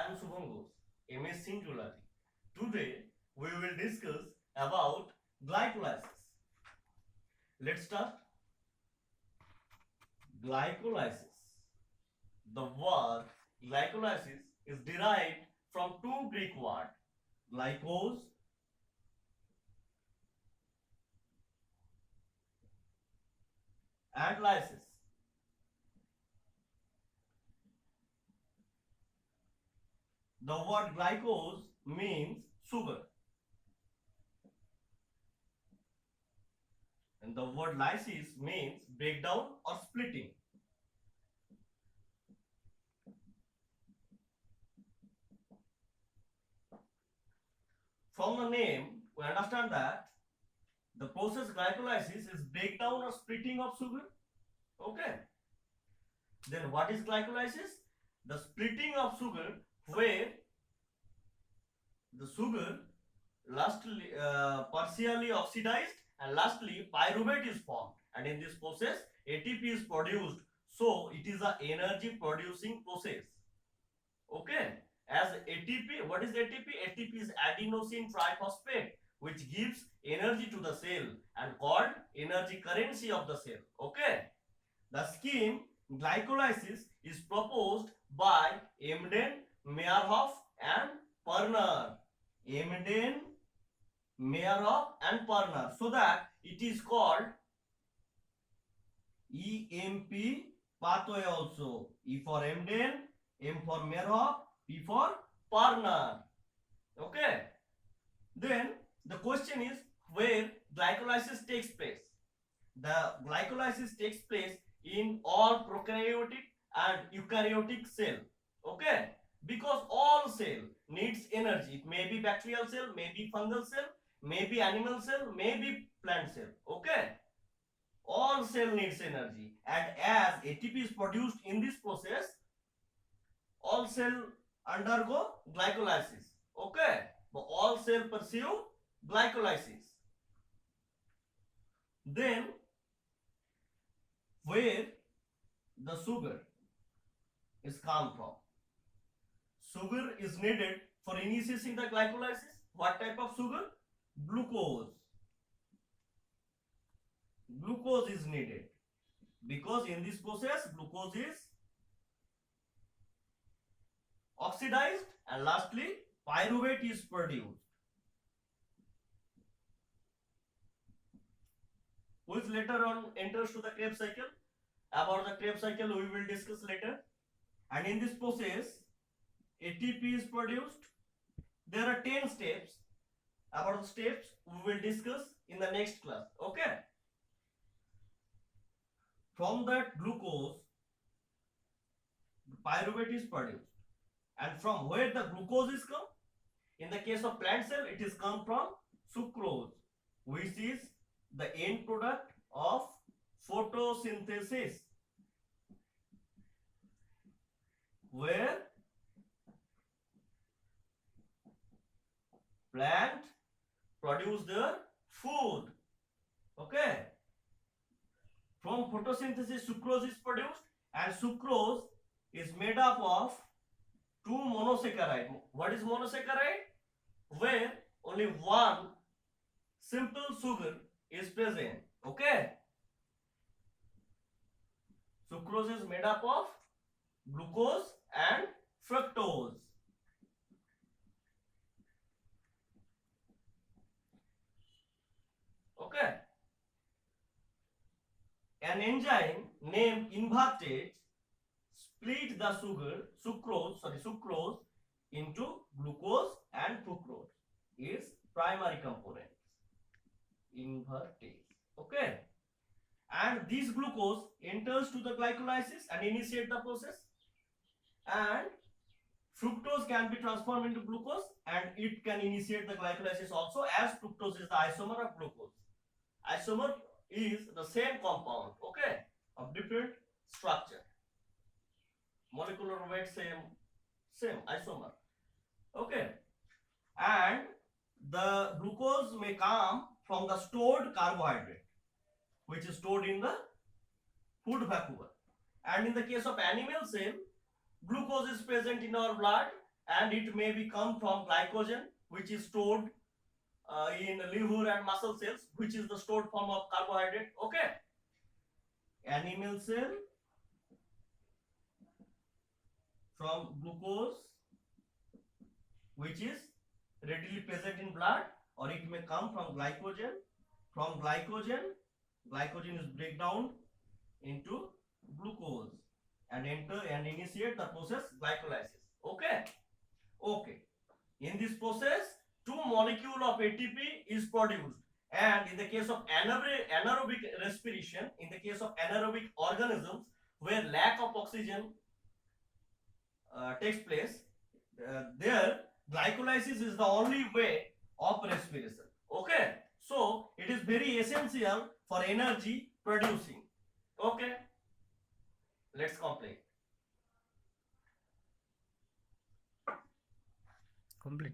am Subham Ghosh, MS Singularity. Today we will discuss about glycolysis. Let's start. Glycolysis. The word glycolysis is derived from two Greek words, glycose and lysis. The word glycose means sugar, and the word lysis means breakdown or splitting. From the name, we understand that the process glycolysis is breakdown or splitting of sugar. Okay. Then what is glycolysis? The splitting of sugar where the sugar lastly partially oxidized and lastly pyruvate is formed, and in this process ATP is produced, so it is a energy producing process. Okay, as ATP, what is ATP? ATP is adenosine triphosphate, which gives energy to the cell and called energy currency of the cell. Okay, the scheme glycolysis is proposed by Emden, Meyerhof and Perner. Emden, Meyerhof and Perner, so that it is called EMP pathway also. E for Emden, M for Meyerhof, P for Perner. Okay. Then the question is where glycolysis takes place. The glycolysis takes place in all prokaryotic and eukaryotic cell. Okay, because all cell needs energy. It may be bacterial cell, may be fungal cell, may be animal cell, may be plant cell. Okay, all cell needs energy, and as ATP is produced in this process, all cell undergo glycolysis. Okay, but all cell pursue glycolysis. Then where the sugar is come from? Sugar is needed for initiating the glycolysis. What type of sugar? Glucose. Glucose is needed because in this process glucose is oxidized and lastly pyruvate is produced, which later on enters to the Krebs cycle. About the Krebs cycle we will discuss later. And in this process ATP is produced. There are 10 steps. About the steps we will discuss in the next class. Okay. From that glucose pyruvate is produced, and from where the glucose is come? In the case of plant cell it is come from sucrose, which is the end product of photosynthesis, where plant produce their food. Okay, from photosynthesis sucrose is produced, and sucrose is made up of two monosaccharide. What is monosaccharide? Where only one simple sugar is present. Okay, sucrose is made up of glucose and fructose. Okay, an enzyme named invertase split the sucrose into glucose and fructose. Is primary component, invertase. Okay, and this glucose enters to the glycolysis and initiate the process, and fructose can be transformed into glucose and it can initiate the glycolysis also, as fructose is the isomer of glucose. Isomer is the same compound, okay, of different structure, molecular weight same isomer. Okay, and the glucose may come from the stored carbohydrate, which is stored in the food vacuole. And in the case of animal cell, glucose is present in our blood and it may be come from glycogen, which is stored in liver and muscle cells, which is the stored form of carbohydrate. Okay, animal cell from glucose, which is readily present in blood, or it may come from glycogen. From glycogen, glycogen is break down into glucose and enter and initiate the process glycolysis. Okay, okay. In this process, 2 molecule of ATP is produced, and in the case of anaerobic respiration, in the case of anaerobic organisms where lack of oxygen takes place, there glycolysis is the only way of respiration. Okay, so it is very essential for energy producing. Okay, let's complete. Complete.